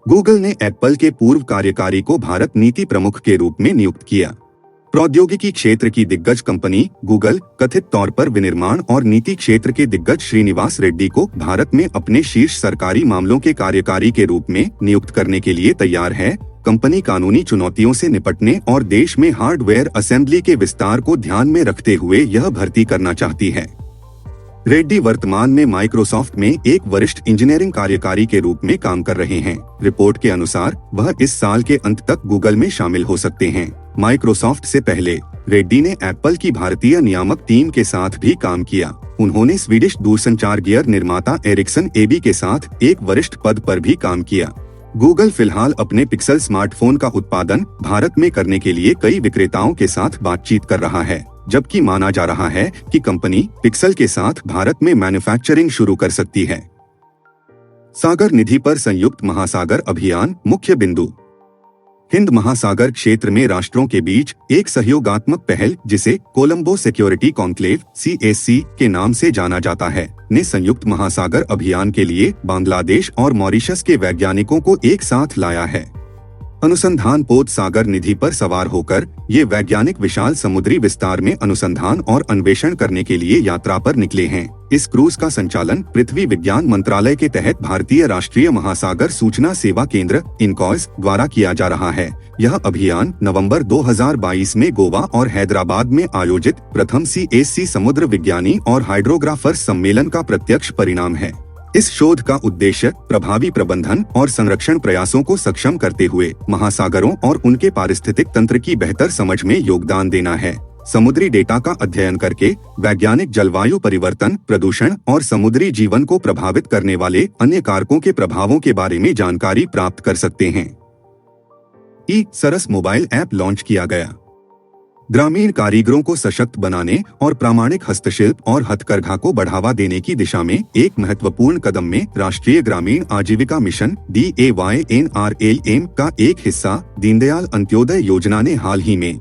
Google ने Apple के पूर्व कार्यकारी को भारत नीति प्रमुख के रूप में नियुक्त किया। प्रौद्योगिकी क्षेत्र की दिग्गज कंपनी गूगल कथित तौर पर विनिर्माण और नीति क्षेत्र के दिग्गज श्रीनिवास रेड्डी को भारत में अपने शीर्ष सरकारी मामलों के कार्यकारी के रूप में नियुक्त करने के लिए तैयार है। कंपनी कानूनी चुनौतियों से निपटने और देश में हार्डवेयर असेंबली के विस्तार को ध्यान में रखते हुए यह भर्ती करना चाहती है। रेड्डी वर्तमान में माइक्रोसॉफ्ट में एक वरिष्ठ इंजीनियरिंग कार्यकारी के रूप में काम कर रहे हैं। रिपोर्ट के अनुसार वह इस साल के अंत तक गूगल में शामिल हो सकते हैं। माइक्रोसॉफ्ट से पहले रेड्डी ने एप्पल की भारतीय नियामक टीम के साथ भी काम किया। उन्होंने स्वीडिश दूरसंचार गियर निर्माता एरिक्सन एबी के साथ एक वरिष्ठ पद पर भी काम किया। गूगल फिलहाल अपने पिक्सल स्मार्टफोन का उत्पादन भारत में करने के लिए कई विक्रेताओं के साथ बातचीत कर रहा है, जबकि माना जा रहा है कि कंपनी पिक्सल के साथ भारत में मैन्युफैक्चरिंग शुरू कर सकती है। सागर निधि पर संयुक्त महासागर अभियान मुख्य बिंदु। हिंद महासागर क्षेत्र में राष्ट्रों के बीच एक सहयोगात्मक पहल, जिसे कोलंबो सिक्योरिटी कॉन्क्लेव (CSC) के नाम से जाना जाता है, ने संयुक्त महासागर अभियान के लिए बांग्लादेश और मॉरिशस के वैज्ञानिकों को एक साथ लाया है। अनुसंधान पोत सागर निधि पर सवार होकर ये वैज्ञानिक विशाल समुद्री विस्तार में अनुसंधान और अन्वेषण करने के लिए यात्रा पर निकले हैं। इस क्रूज का संचालन पृथ्वी विज्ञान मंत्रालय के तहत भारतीय राष्ट्रीय महासागर सूचना सेवा केंद्र (इनकॉयस) द्वारा किया जा रहा है। यह अभियान नवंबर 2022 में गोवा और हैदराबाद में आयोजित प्रथम CSC समुद्र विज्ञानी और हाइड्रोग्राफर्स सम्मेलन का प्रत्यक्ष परिणाम है। इस शोध का उद्देश्य प्रभावी प्रबंधन और संरक्षण प्रयासों को सक्षम करते हुए महासागरों और उनके पारिस्थितिक तंत्र की बेहतर समझ में योगदान देना है। समुद्री डेटा का अध्ययन करके वैज्ञानिक जलवायु परिवर्तन, प्रदूषण और समुद्री जीवन को प्रभावित करने वाले अन्य कारकों के प्रभावों के बारे में जानकारी प्राप्त कर सकते हैं। सरस मोबाइल ऐप लॉन्च किया गया। ग्रामीण कारीगरों को सशक्त बनाने और प्रामाणिक हस्तशिल्प और हथकरघा को बढ़ावा देने की दिशा में एक महत्वपूर्ण कदम में राष्ट्रीय ग्रामीण आजीविका मिशन (DAYNRLM) का एक हिस्सा दीनदयाल अंत्योदय योजना ने हाल ही में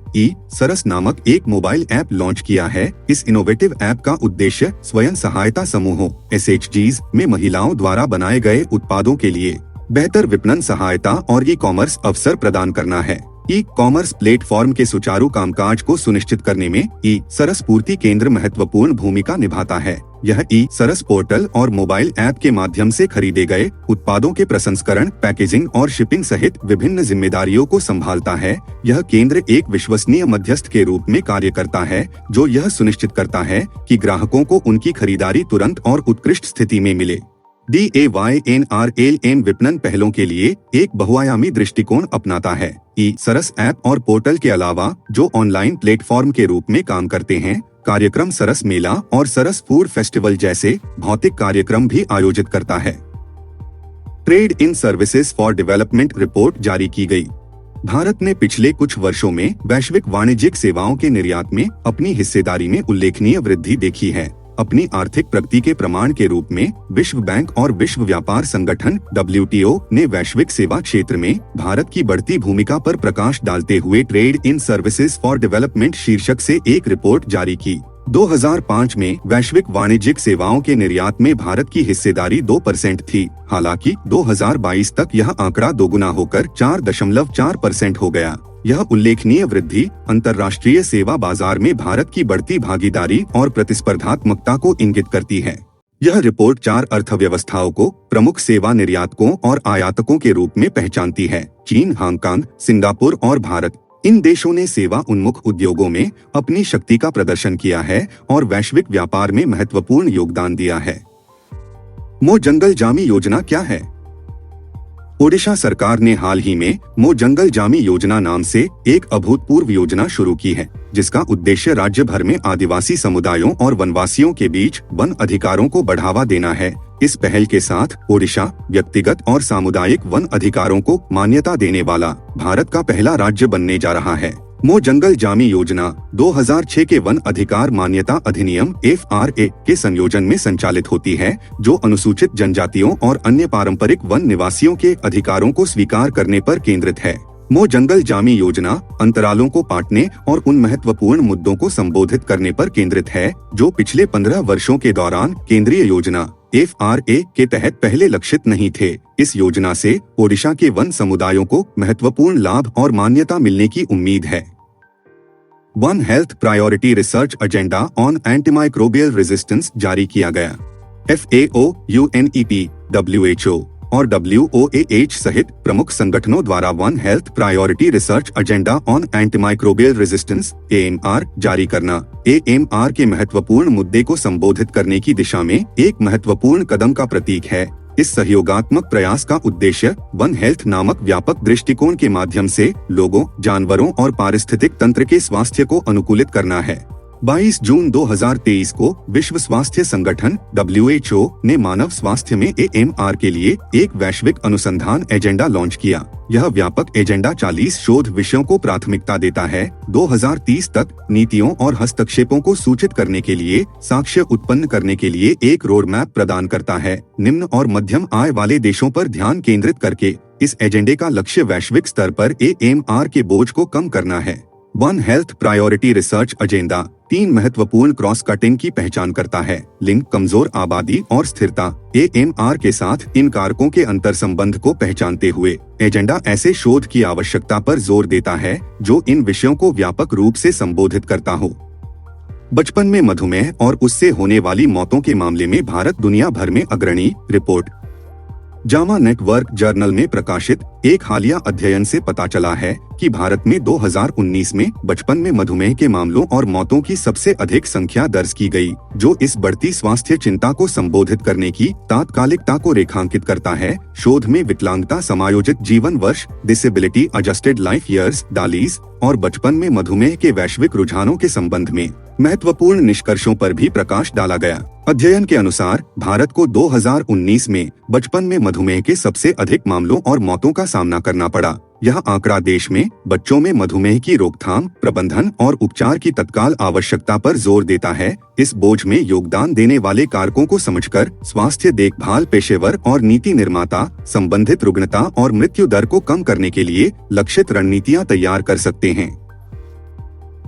सरस नामक एक मोबाइल ऐप लॉन्च किया है। इस इनोवेटिव ऐप का उद्देश्य स्वयं सहायता समूहों (SHGs) में महिलाओं द्वारा बनाए गए उत्पादों के लिए बेहतर विपणन सहायता और ई-कॉमर्स अवसर प्रदान करना है। ई-कॉमर्स प्लेटफॉर्म के सुचारू कामकाज को सुनिश्चित करने में सरस पूर्ति केंद्र महत्वपूर्ण भूमिका निभाता है। यह सरस पोर्टल और मोबाइल ऐप के माध्यम से खरीदे गए उत्पादों के प्रसंस्करण, पैकेजिंग और शिपिंग सहित विभिन्न जिम्मेदारियों को संभालता है। यह केंद्र एक विश्वसनीय मध्यस्थ के रूप में कार्य करता है, जो यह सुनिश्चित करता है कि ग्राहकों को उनकी खरीदारी तुरंत और उत्कृष्ट स्थिति में मिले। DAYNRLM विपणन पहलों के लिए एक बहुआयामी दृष्टिकोण अपनाता है। सरस ऐप और पोर्टल के अलावा जो ऑनलाइन प्लेटफॉर्म के रूप में काम करते हैं, कार्यक्रम सरस मेला और सरस फूड फेस्टिवल जैसे भौतिक कार्यक्रम भी आयोजित करता है। Trade in services for development report जारी की गई। भारत ने पिछले कुछ वर्षों में वैश्विक वाणिज्यिक सेवाओं के निर्यात में अपनी हिस्सेदारी में उल्लेखनीय वृद्धि देखी है। अपनी आर्थिक प्रगति के प्रमाण के रूप में विश्व बैंक और विश्व व्यापार संगठन (WTO) ने वैश्विक सेवा क्षेत्र में भारत की बढ़ती भूमिका पर प्रकाश डालते हुए trade in services for development शीर्षक से एक रिपोर्ट जारी की। 2005 में वैश्विक वाणिज्यिक सेवाओं के निर्यात में भारत की हिस्सेदारी 2% थी। हालांकि 2022 तक यह आंकड़ा दोगुना होकर 4.4% हो गया। यह उल्लेखनीय वृद्धि अंतर्राष्ट्रीय सेवा बाजार में भारत की बढ़ती भागीदारी और प्रतिस्पर्धात्मकता को इंगित करती है। यह रिपोर्ट 4 अर्थव्यवस्थाओं को प्रमुख सेवा निर्यातकों और आयातकों के रूप में पहचानती है: चीन, हांगकांग, सिंगापुर और भारत। इन देशों ने सेवा उन्मुख उद्योगों में अपनी शक्ति का प्रदर्शन किया है और वैश्विक व्यापार में महत्वपूर्ण योगदान दिया है। मो जंगल जामी योजना क्या है? ओडिशा सरकार ने हाल ही में मो जंगल जामी योजना नाम से एक अभूतपूर्व योजना शुरू की है, जिसका उद्देश्य राज्य भर में आदिवासी समुदायों और वनवासियों के बीच वन अधिकारों को बढ़ावा देना है। इस पहल के साथ ओडिशा व्यक्तिगत और सामुदायिक वन अधिकारों को मान्यता देने वाला भारत का पहला राज्य बनने जा रहा है। मो जंगल जामी योजना 2006 के वन अधिकार मान्यता अधिनियम (FRA) के संयोजन में संचालित होती है, जो अनुसूचित जनजातियों और अन्य पारंपरिक वन निवासियों के अधिकारों को स्वीकार करने पर केंद्रित है। मो जंगल जामी योजना अंतरालों को पाटने और उन महत्वपूर्ण मुद्दों को संबोधित करने पर केंद्रित है, जो पिछले 15 वर्षों के दौरान केंद्रीय योजना FRA के तहत पहले लक्षित नहीं थे। इस योजना से ओडिशा के वन समुदायों को महत्वपूर्ण लाभ और मान्यता मिलने की उम्मीद है। One health priority research agenda on antimicrobial resistance जारी किया गया। FAO, UNEP, WHO और WOAH सहित प्रमुख संगठनों द्वारा one health priority research agenda on antimicrobial resistance AMR जारी करना AMR के महत्वपूर्ण मुद्दे को संबोधित करने की दिशा में एक महत्वपूर्ण कदम का प्रतीक है। इस सहयोगात्मक प्रयास का उद्देश्य वन हेल्थ नामक व्यापक दृष्टिकोण के माध्यम से लोगों, जानवरों और पारिस्थितिक तंत्र के स्वास्थ्य को अनुकूलित करना है। 22 जून 2023 को विश्व स्वास्थ्य संगठन WHO ने मानव स्वास्थ्य में AMR के लिए एक वैश्विक अनुसंधान एजेंडा लॉन्च किया। यह व्यापक एजेंडा 40 शोध विषयों को प्राथमिकता देता है। 2030 तक नीतियों और हस्तक्षेपों को सूचित करने के लिए, साक्ष्य उत्पन्न करने के लिए एक रोड मैप प्रदान करता है। निम्न और मध्यम आय वाले देशों पर ध्यान केंद्रित करके इस एजेंडे का लक्ष्य वैश्विक स्तर पर AMR के बोझ को कम करना है। One health priority research agenda 3 महत्वपूर्ण क्रॉस कटिंग की पहचान करता है: लिंग, कमजोर आबादी और स्थिरता। AMR के साथ इन कारकों के अंतर संबंध को पहचानते हुए एजेंडा ऐसे शोध की आवश्यकता पर जोर देता है जो इन विषयों को व्यापक रूप से संबोधित करता हो। बचपन में मधुमेह और उससे होने वाली मौतों के मामले में भारत दुनिया भर में अग्रणी। रिपोर्ट जामा नेटवर्क जर्नल में प्रकाशित एक हालिया अध्ययन से पता चला है कि भारत में 2019 में बचपन में मधुमेह के मामलों और मौतों की सबसे अधिक संख्या दर्ज की गई, जो इस बढ़ती स्वास्थ्य चिंता को संबोधित करने की तात्कालिकता को रेखांकित करता है। शोध में विकलांगता समायोजित जीवन वर्ष, डिसेबिलिटी एडजस्टेड लाइफ ईयर्स, डालीज और बचपन में मधुमेह के वैश्विक रुझानों के संबंध में महत्वपूर्ण निष्कर्षों पर भी प्रकाश डाला गया। अध्ययन के अनुसार भारत को 2019 में बचपन में मधुमेह के सबसे अधिक मामलों और मौतों का सामना करना पड़ा। यह आंकड़ा देश में बच्चों में मधुमेह की रोकथाम, प्रबंधन और उपचार की तत्काल आवश्यकता पर जोर देता है। इस बोझ में योगदान देने वाले कारकों को समझकर स्वास्थ्य देखभाल पेशेवर और नीति निर्माता संबंधित रुग्णता और मृत्यु दर को कम करने के लिए लक्षित रणनीतियां तैयार कर सकते हैं।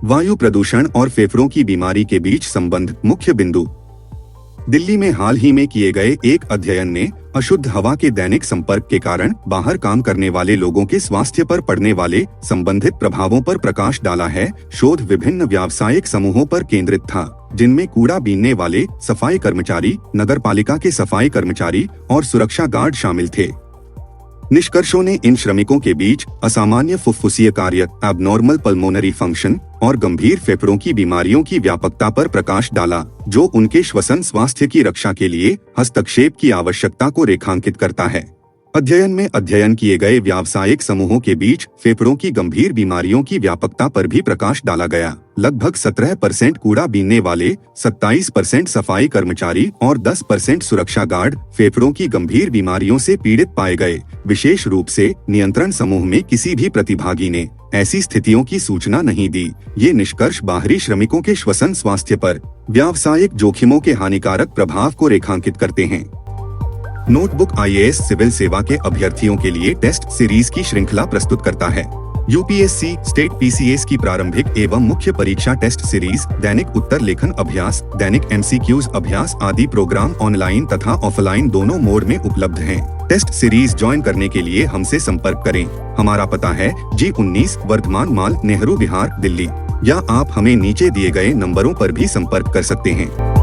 वायु प्रदूषण और फेफड़ों की बीमारी के बीच संबंध। मुख्य बिंदु। दिल्ली में हाल ही में किए गए एक अध्ययन ने अशुद्ध हवा के दैनिक संपर्क के कारण बाहर काम करने वाले लोगों के स्वास्थ्य पर पड़ने वाले संबंधित प्रभावों पर प्रकाश डाला है। शोध विभिन्न व्यावसायिक समूहों पर केंद्रित था, जिनमें कूड़ा बीनने वाले सफाई कर्मचारी, नगरपालिका के सफाई कर्मचारी और सुरक्षा गार्ड शामिल थे। निष्कर्षों ने इन श्रमिकों के बीच असामान्य फुफ्फुसीय कार्य, एबनॉर्मल पल्मोनरी फंक्शन और गंभीर फेफड़ों की बीमारियों की व्यापकता पर प्रकाश डाला, जो उनके श्वसन स्वास्थ्य की रक्षा के लिए हस्तक्षेप की आवश्यकता को रेखांकित करता है। अध्ययन में अध्ययन किए गए व्यावसायिक समूहों के बीच फेफड़ों की गंभीर बीमारियों की व्यापकता पर भी प्रकाश डाला गया। लगभग 17% कूड़ा बीनने वाले, 27% सफाई कर्मचारी और 10% सुरक्षा गार्ड फेफड़ों की गंभीर बीमारियों से पीड़ित पाए गए। विशेष रूप से नियंत्रण समूह में किसी भी प्रतिभागी ने ऐसी स्थितियों की सूचना नहीं दी। ये निष्कर्ष बाहरी श्रमिकों के श्वसन स्वास्थ्य पर व्यावसायिक जोखिमों के हानिकारक प्रभाव को रेखांकित करते हैं। नोटबुक IAS सिविल सेवा के अभ्यर्थियों के लिए टेस्ट सीरीज की श्रृंखला प्रस्तुत करता है। UPSC स्टेट PCS की प्रारंभिक एवं मुख्य परीक्षा टेस्ट सीरीज, दैनिक उत्तर लेखन अभ्यास, दैनिक MCQs अभ्यास आदि प्रोग्राम ऑनलाइन तथा ऑफलाइन दोनों मोड में उपलब्ध हैं। टेस्ट सीरीज ज्वाइन करने के लिए हमसे संपर्क करें। हमारा पता है G19 वर्धमान माल, नेहरू विहार, दिल्ली, या आप हमें नीचे दिए गए नंबरों पर भी संपर्क कर सकते हैं।